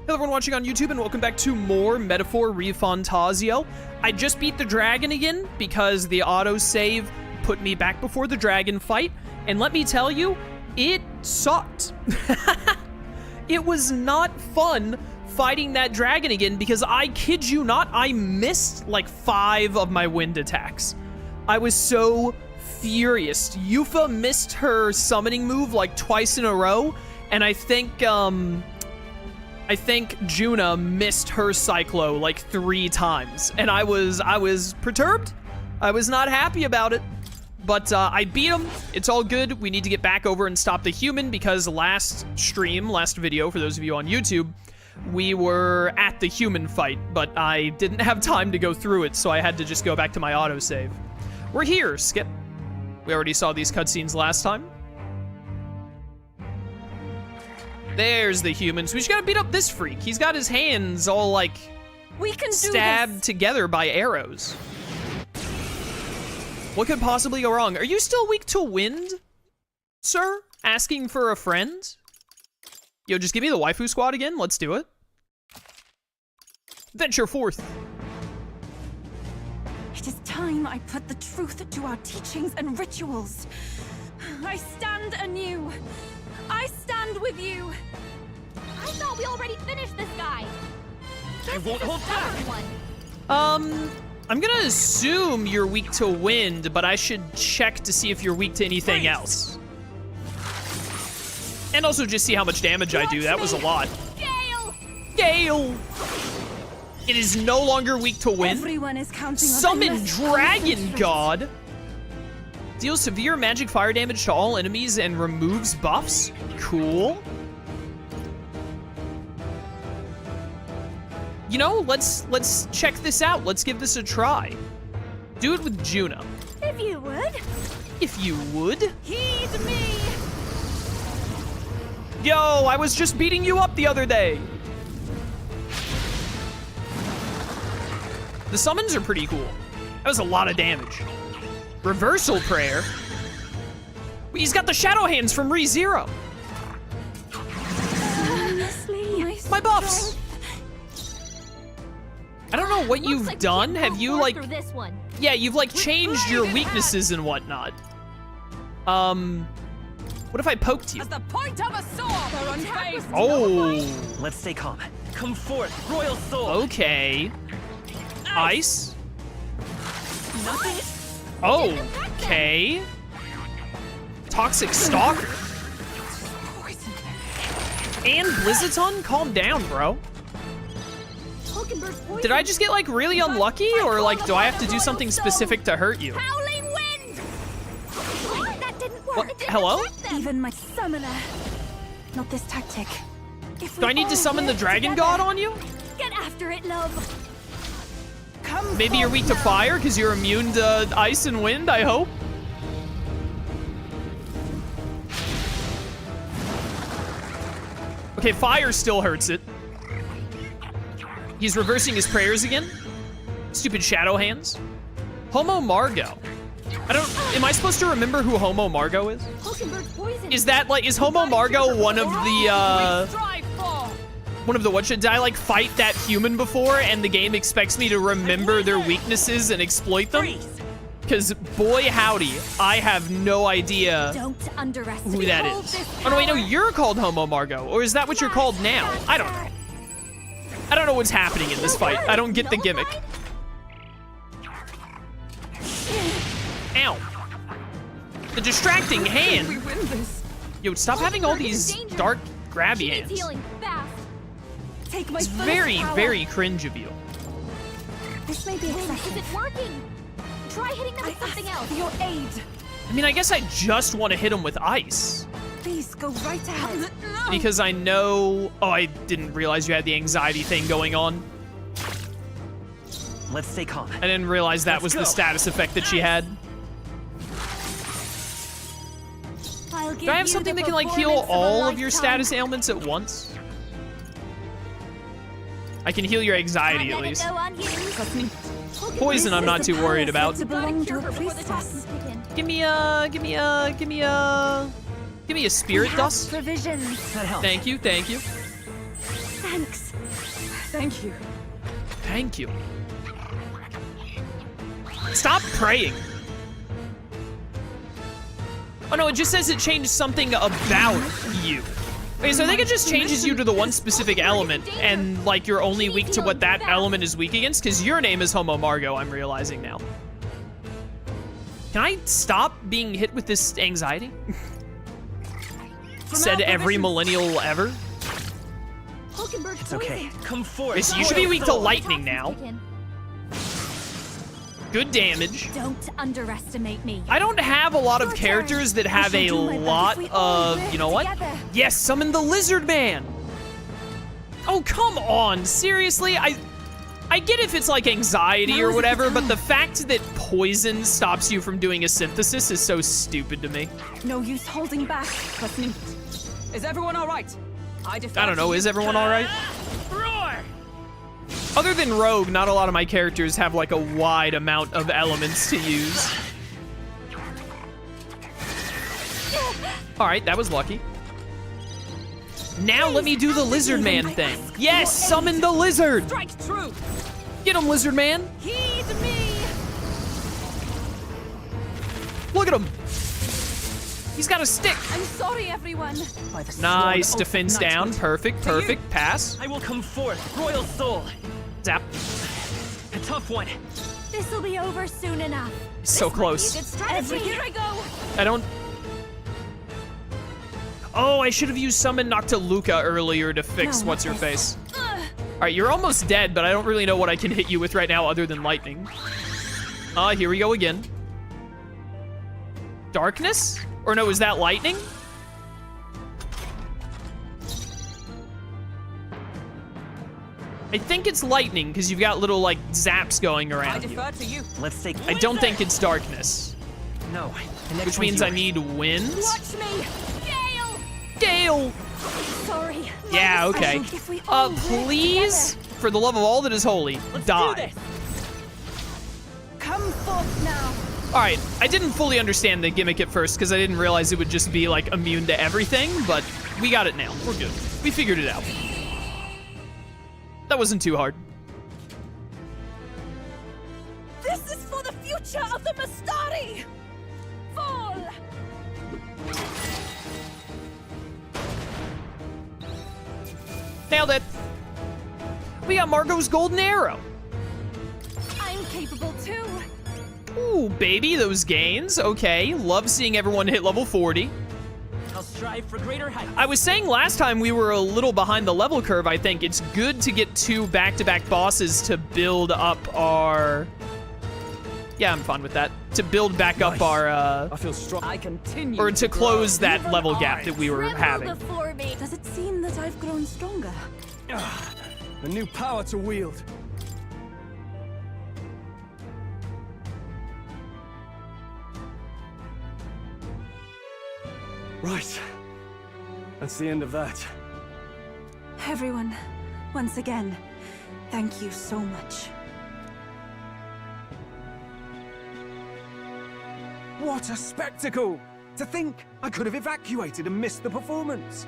Hello everyone watching on YouTube and welcome back to more Metaphor ReFantazio. I just beat the dragon again because the autosave put me back before the dragon fight, and let me tell you, it sucked. It was not fun fighting that dragon again because I kid you not, I missed like 5 of my wind attacks. I was so furious. Yufa missed her summoning move like twice in a row, and I think Juna missed her Cyclo like 3 times, and I was perturbed. I was not happy about it, but I beat him. It's all good. We need to get back over and stop the human because last video, for those of you on YouTube, we were at the human fight, but I didn't have time to go through it, so I had to just go back to my autosave. We're here, Skip. We already saw these cutscenes last time. There's the human. So we just gotta beat up this freak. He's got his hands all like stabbed together by arrows. What could possibly go wrong? Are you still weak to wind, sir? Asking for a friend? Yo, just give me the waifu squad again. Let's do it. Venture forth. It is time I put the truth to our teachings and rituals. I stand anew. I stand with you. I thought we already finished this guy. I won't hold back. I'm gonna assume you're weak to wind, but I should check to see if you're weak to anything else. And also just see how much damage I do. That was a lot. Gale! Gale! It is no longer weak to wind. Everyone is counting on Summon Dragon God! Deals severe magic fire damage to all enemies and removes buffs. Cool. You know, let's check this out. Let's give this a try. Do it with Juna. If you would. If you would. Heed me. Yo, I was just beating you up the other day. The summons are pretty cool. That was a lot of damage. Reversal prayer. He's got the shadow hands from ReZero. My buffs. I don't know what you've like done. Have you like? Through this one. Yeah, you've like changed your weaknesses and whatnot. What if I poked you? As the point of a sword. Oh. Let's stay calm. Come forth, royal soul. Okay. Ice. Nothing. Okay. Toxic Stalker. And Blizzaton? Calm down, bro. Did I just get like really unlucky, or like do I have to do something specific to hurt you? Howling wind! That didn't work. What? Hello? Even my summoner. Not this tactic. Do I need to summon the Dragon God on you? Get after it, love. Come Maybe you're weak to fire because you're immune to ice and wind, I hope. Okay, fire still hurts it. He's reversing his prayers again. Stupid shadow hands. Homo Margo. Am I supposed to remember who Homo Margo is? Is that like, is Homo Margo one of the, what did I like fight that human before and the game expects me to remember their weaknesses and exploit them? Because boy howdy, I have no idea who that is. Oh no, wait, no, you're called Homo Margo, or is that what you're called now? I don't know. I don't know what's happening in this fight. I don't get the gimmick. Ow. The distracting hand. Yo, stop having all these dark grabby hands. It's very, very cringe of you. This may be excessive. Is it working? Try hitting them with something else. For your aid. I mean, I guess I just want to hit him with ice. Please go right ahead. Because I know... Oh, I didn't realize you had the anxiety thing going on. Let's stay calm. I didn't realize that was the status effect that she had. Do I have something that can like heal all of your status ailments at once? I can heal your anxiety at least. Poison I'm not too worried about. Give me a spirit dust. Provisions. That helps. Thank you, thank you. Thanks. Thank you. Thank you. Stop praying. Oh no, it just says it changed something about you. Okay, so I think it just changes you to the one specific element, and like you're only weak to what that element is weak against, because your name is Homo Margo, I'm realizing now. Can I stop being hit with this anxiety? Said every millennial ever. It's okay. Come forth. Yes, you should be weak to lightning now. Good damage. Don't underestimate me. I don't have a lot of characters that have a lot of, you know what? Yes, summon the lizard man. Oh, come on. Seriously? I get if it's like anxiety or whatever, but the fact that poison stops you from doing a synthesis is so stupid to me. No use holding back. Is everyone all right? I don't know, is everyone all right? Roar! Other than Rogue, not a lot of my characters have like a wide amount of elements to use. All right, that was lucky. Now let me do the lizard man thing. Yes, summon the lizard. Strike true. Get him, lizard man. Heed me. Look at him. He's got a stick. I'm sorry, everyone. Nice, defense down. Perfect, perfect. Pass. I will come forth, royal soul. Zap. A tough one. This'll be over soon enough. So close. Here I go. I don't... Oh, I should have used Summon Noctiluca earlier to fix what's-her-face. Alright, you're almost dead, but I don't really know what I can hit you with right now other than lightning. Here we go again. Darkness? Or no, is that lightning? I think it's lightning, because you've got little, like, zaps going around you. To you. Let's take. I don't think it's darkness. No. Which means I need winds. Watch me. Gale. Gale! Sorry. Yeah, okay. Please, for the love of all that is holy, die. Come forth now. All right, I didn't fully understand the gimmick at first because I didn't realize it would just be like immune to everything, but we got it now. We're good. We figured it out. That wasn't too hard. This is for the future of the Mastari. Fall. Nailed it. We got Margot's golden arrow. I'm capable too. Ooh, baby, those gains. Okay, love seeing everyone hit level 40. I'll strive for greater heights. I was saying last time we were a little behind the level curve, I think. It's good to get 2 back-to-back bosses to build up our... Yeah, I'm fine with that. To build back up our, I feel strong. I continue. or to close that level gap that we were having. Before me. Does it seem that I've grown stronger? A new power to wield. Right. That's the end of that. Everyone, once again, thank you so much. What a spectacle! To think I could have evacuated and missed the performance.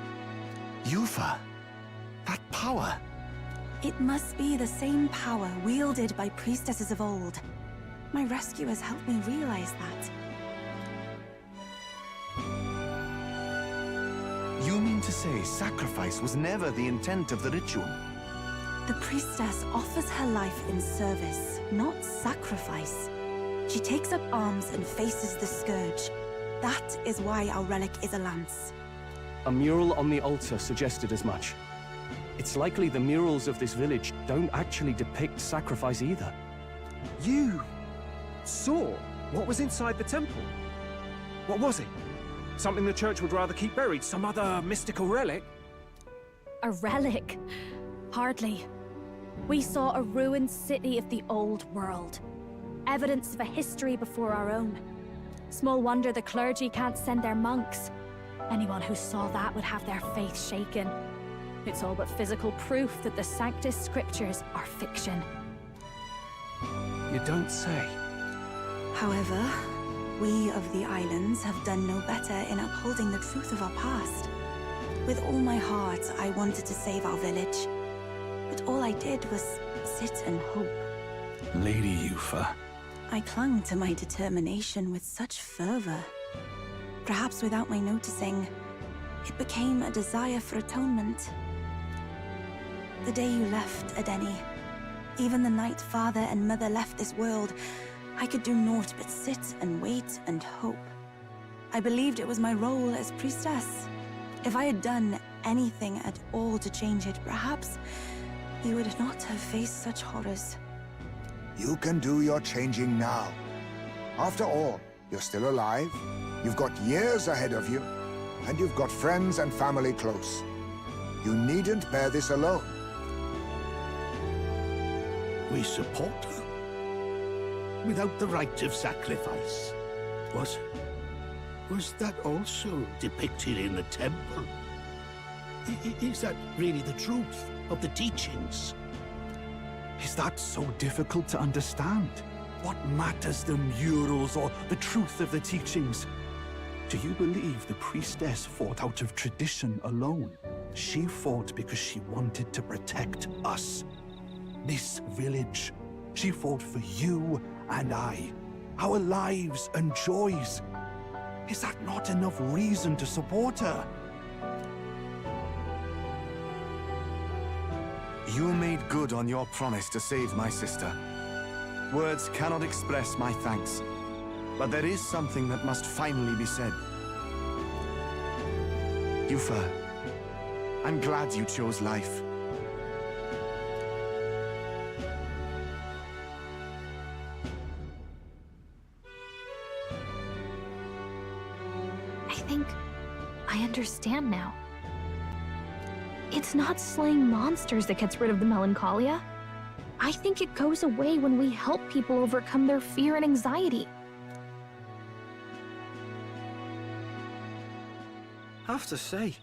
Yufa, that power. It must be the same power wielded by priestesses of old. My rescuers helped me realize that. You mean to say sacrifice was never the intent of the ritual? The priestess offers her life in service, not sacrifice. She takes up arms and faces the scourge. That is why our relic is a lance. A mural on the altar suggested as much. It's likely the murals of this village don't actually depict sacrifice either. You saw what was inside the temple? What was it? Something the church would rather keep buried? Some other mystical relic? A relic? Hardly. We saw a ruined city of the old world. Evidence of a history before our own. Small wonder the clergy can't send their monks. Anyone who saw that would have their faith shaken. It's all but physical proof that the Sanctus Scriptures are fiction. You don't say. However, we of the islands have done no better in upholding the truth of our past. With all my heart, I wanted to save our village. But all I did was sit and hope. Lady Yufa. I clung to my determination with such fervor. Perhaps without my noticing, it became a desire for atonement. The day you left, Adeni, even the night father and mother left this world, I could do naught but sit and wait and hope. I believed it was my role as priestess. If I had done anything at all to change it, perhaps you would not have faced such horrors. You can do your changing now. After all, you're still alive, you've got years ahead of you, and you've got friends and family close. You needn't bear this alone. We support her. Without the rite of sacrifice. Was that also depicted in the temple? Is that really the truth of the teachings? Is that so difficult to understand? What matters the murals or the truth of the teachings? Do you believe the priestess fought out of tradition alone? She fought because she wanted to protect us. This village. She fought for you and I. Our lives and joys. Is that not enough reason to support her? You made good on your promise to save my sister. Words cannot express my thanks. But there is something that must finally be said. Yufa, I'm glad you chose life. I think I understand now. It's not slaying monsters that gets rid of the melancholia. I think it goes away when we help people overcome their fear and anxiety. Have to say,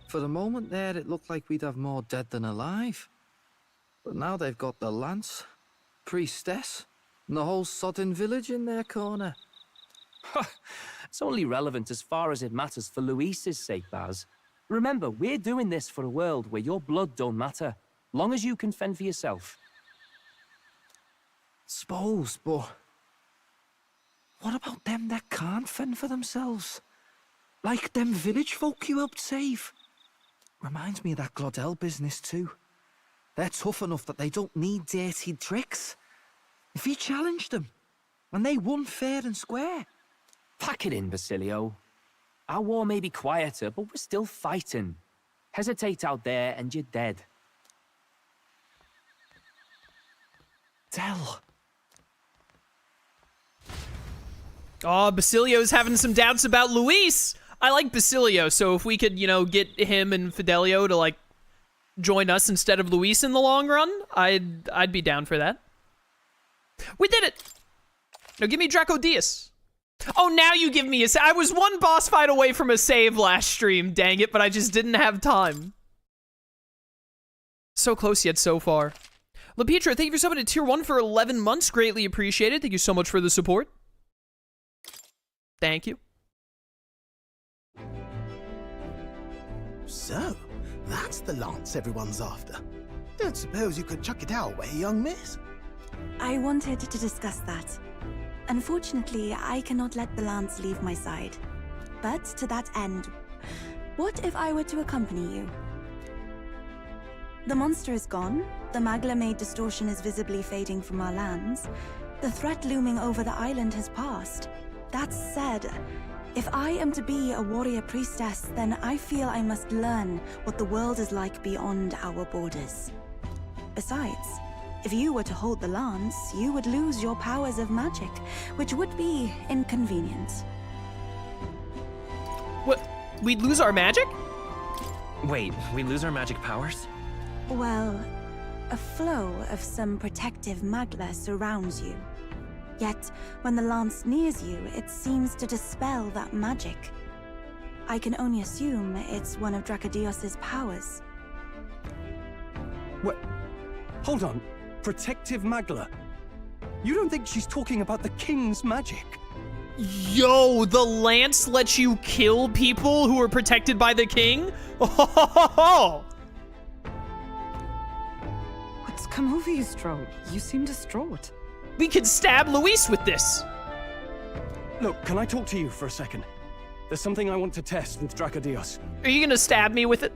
for the moment there, it looked like we'd have more dead than alive. But now they've got the lance, priestess, and the whole sodden village in their corner. It's only relevant as far as it matters for Luis's sake, Baz. Remember, we're doing this for a world where your blood don't matter, long as you can fend for yourself. Suppose, but what about them that can't fend for themselves? Like them village folk you helped save. Reminds me of that Glodell business too. They're tough enough that they don't need dirty tricks. If you challenged them, and they won fair and square. Pack it in, Basilio. Our war may be quieter, but we're still fighting. Hesitate out there and you're dead. Del. Oh, Basilio's having some doubts about Luis. I like Basilio, so if we could, you know, get him and Fidelio to, like, join us instead of Luis in the long run, I'd be down for that. We did it! Now give me Drakodios. Oh, now you give me a save. I was one boss fight away from a save last stream, dang it, but I just didn't have time. So close yet so far. LaPietra, thank you for subbing to Tier 1 for 11 months. Greatly appreciated. Thank you so much for the support. Thank you. So, that's the lance everyone's after. Don't suppose you could chuck it our way, young miss? I wanted to discuss that. Unfortunately, I cannot let the lance leave my side. But to that end, what if I were to accompany you? The monster is gone, the Magla-made distortion is visibly fading from our lands, the threat looming over the island has passed. That said, if I am to be a warrior priestess, then I feel I must learn what the world is like beyond our borders. Besides, if you were to hold the lance, you would lose your powers of magic, which would be inconvenient. What? We'd lose our magic? Wait, we lose our magic powers? Well, a flow of some protective magla surrounds you. Yet, when the lance nears you, it seems to dispel that magic. I can only assume it's one of Drakodios' powers. What? Hold on. Protective Magla? You don't think she's talking about the king's magic? Yo, the lance lets you kill people who are protected by the king? Oh, What's come over you, Stroll? You seem distraught. We could stab Luis with this. Look, can I talk to you for a second? There's something I want to test with Drakodios. Are you gonna stab me with it?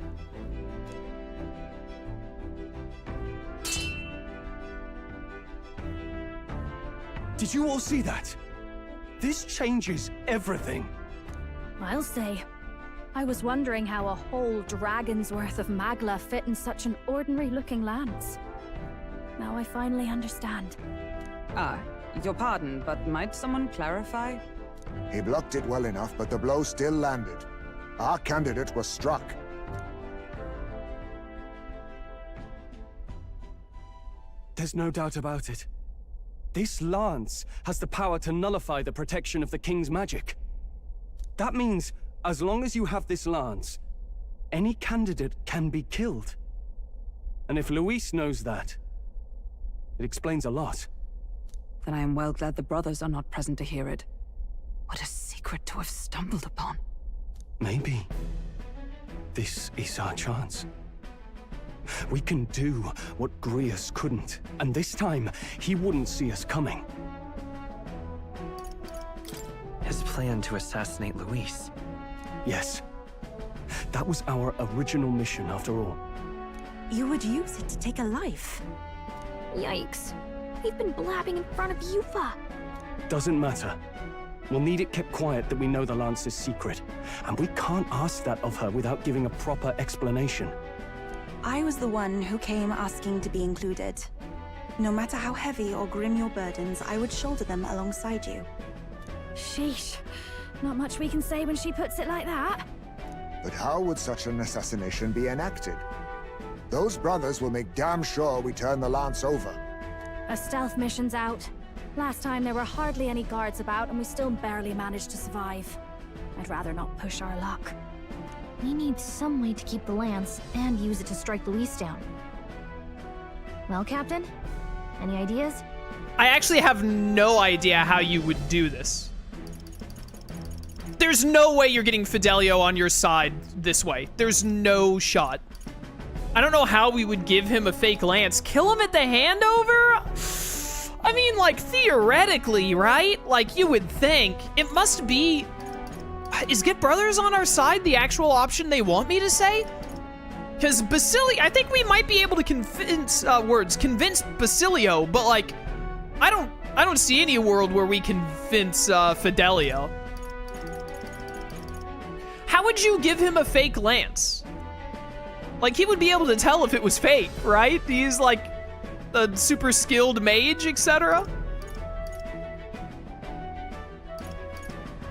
Did you all see that? This changes everything. I'll say. I was wondering how a whole dragon's worth of magla fit in such an ordinary-looking lance. Now I finally understand. Your pardon, but might someone clarify? He blocked it well enough, but the blow still landed. Our candidate was struck. There's no doubt about it. This lance has the power to nullify the protection of the king's magic. That means, as long as you have this lance, any candidate can be killed. And if Luis knows that, it explains a lot. Then I am well glad the brothers are not present to hear it. What a secret to have stumbled upon. Maybe this is our chance. We can do what Grius couldn't, and this time, he wouldn't see us coming. His plan to assassinate Luis. Yes. That was our original mission, after all. You would use it to take a life. Yikes. We've been blabbing in front of Yufa. Doesn't matter. We'll need it kept quiet that we know the lance is secret, and we can't ask that of her without giving a proper explanation. I was the one who came asking to be included. No matter how heavy or grim your burdens, I would shoulder them alongside you. Sheesh. Not much we can say when she puts it like that. But how would such an assassination be enacted? Those brothers will make damn sure we turn the lance over. A stealth mission's out. Last time there were hardly any guards about and we still barely managed to survive. I'd rather not push our luck. We need some way to keep the lance and use it to strike Luis down. Well, Captain? Any ideas? I actually have no idea how you would do this. There's no way you're getting Fidelio on your side this way. There's no shot. I don't know how we would give him a fake lance. Kill him at the handover? I mean, like, theoretically, right? Like, you would think. It must be... Is Get Brothers on our side the actual option they want me to say? Because Basilio... I think we might be able to convince... convince Basilio, but, like... I don't see any world where we convince, Fidelio. How would you give him a fake lance? Like, he would be able to tell if it was fake, right? He's, like, a super skilled mage, etc.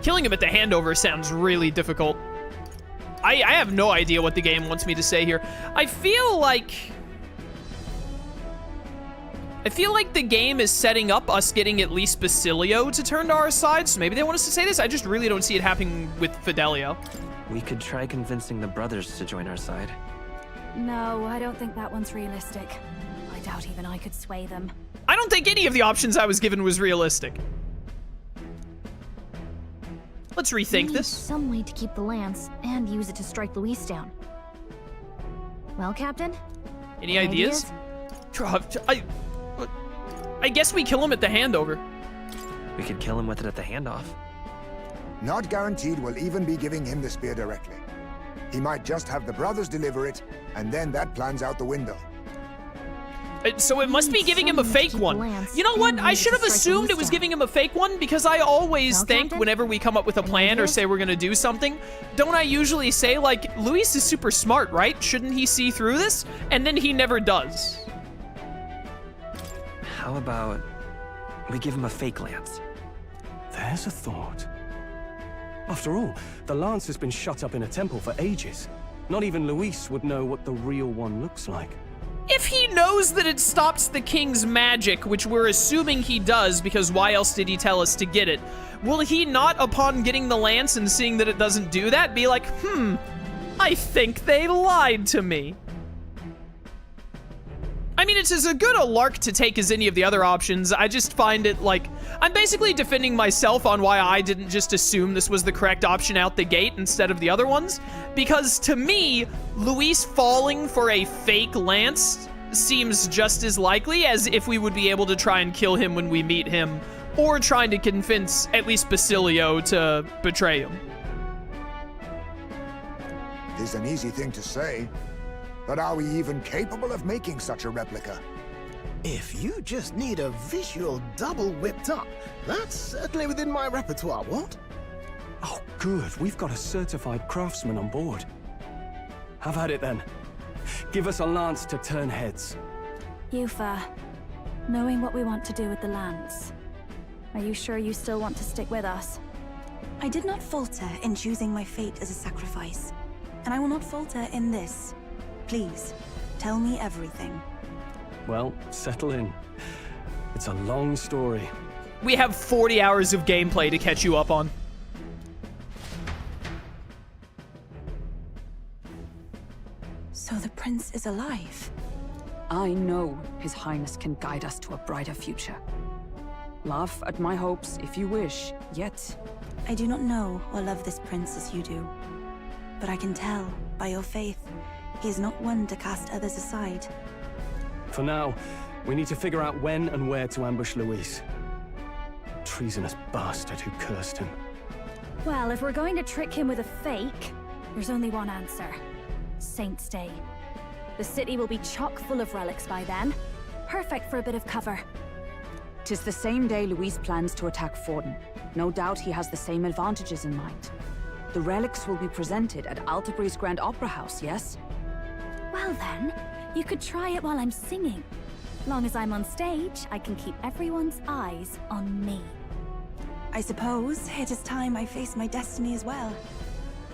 Killing him at the handover sounds really difficult. I have no idea what the game wants me to say here. I feel like the game is setting up us getting at least Basilio to turn to our side, so maybe they want us to say this. I just really don't see it happening with Fidelio. We could try convincing the brothers to join our side. No, I don't think that one's realistic. I doubt even I could sway them. I don't think any of the options I was given was realistic. Let's rethink this. Some way to keep the lance and use it to strike Luis down. Well, Captain? Any ideas? I guess we kill him at the handover. We could kill him with it at the handoff. Not guaranteed we'll even be giving him the spear directly. He might just have the brothers deliver it, and then that plan's out the window. So it must be giving him a fake one. You know what? I should have assumed it was giving him a fake one because I always think whenever we come up with a plan or say we're gonna do something, don't I usually say, like, Luis is super smart, right? Shouldn't he see through this? And then he never does. How about we give him a fake lance? There's a thought. After all, the lance has been shut up in a temple for ages. Not even Luis would know what the real one looks like. If he knows that it stops the king's magic, which we're assuming he does, because why else did he tell us to get it, will he not, upon getting the lance and seeing that it doesn't do that, be like, I think they lied to me? I mean, it's as good a lark to take as any of the other options. I just find it, like, I'm basically defending myself on why I didn't just assume this was the correct option out the gate instead of the other ones. Because to me, Luis falling for a fake lance seems just as likely as if we would be able to try and kill him when we meet him, or trying to convince at least Basilio to betray him. It is an easy thing to say, but are we even capable of making such a replica? If you just need a visual double whipped up, that's certainly within my repertoire, what? Oh, good. We've got a certified craftsman on board. Have at it then. Give us a lance to turn heads. Yufa, knowing what we want to do with the lands, are you sure you still want to stick with us? I did not falter in choosing my fate as a sacrifice, and I will not falter in this. Please, tell me everything. Well, settle in. It's a long story. We have 40 hours of gameplay to catch you up on. So the prince is alive? I know His Highness can guide us to a brighter future. Laugh at my hopes if you wish, yet... I do not know or love this prince as you do. But I can tell, by your faith, he is not one to cast others aside. For now, we need to figure out when and where to ambush Luis. Treasonous bastard who cursed him. Well, if we're going to trick him with a fake, there's only one answer. Saint's Day. The city will be chock full of relics by then. Perfect for a bit of cover. 'Tis the same day Luis plans to attack Forden. No doubt he has the same advantages in mind. The relics will be presented at Altabri's Grand Opera House, yes? Well then, you could try it while I'm singing. Long as I'm on stage, I can keep everyone's eyes on me. I suppose it is time I face my destiny as well.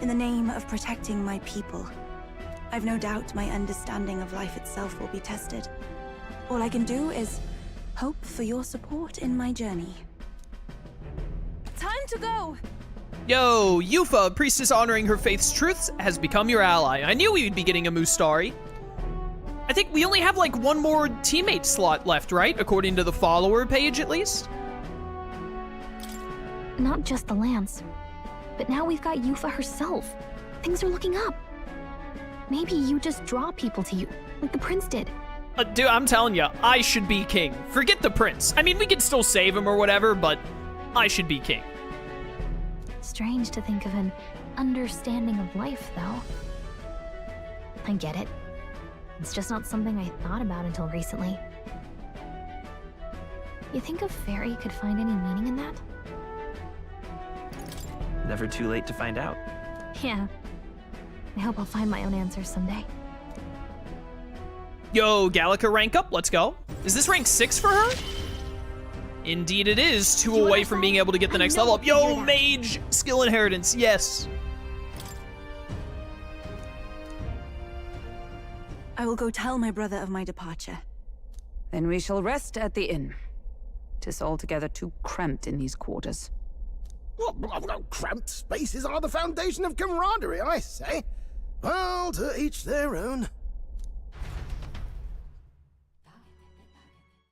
In the name of protecting my people. I've no doubt my understanding of life itself will be tested. All I can do is hope for your support in my journey. Time to go! Yo, Yufa, priestess honoring her faith's truths, has become your ally. I knew we'd be getting a Mustari. I think we only have like one more teammate slot left, right? According to the follower page, at least? Not just the lance, but now we've got Yufa herself. Things are looking up. Maybe you just draw people to you, like the prince did. Dude, I'm telling you, I should be king. Forget the prince. I mean, we could still save him or whatever, but I should be king. Strange to think of an understanding of life, though. I get it. It's just not something I thought about until recently. You think a fairy could find any meaning in that? Never too late to find out. Yeah. I hope I'll find my own answers someday. Yo, Gallica rank up, let's go. Is this rank 6 for her? Indeed it is, 2 away from being able to get the next level up. Yo, mage, skill inheritance, yes. I will go tell my brother of my departure. Then we shall rest at the inn. 'Tis altogether too cramped in these quarters. What, cramped spaces are the foundation of camaraderie, I say. Well, to each their own.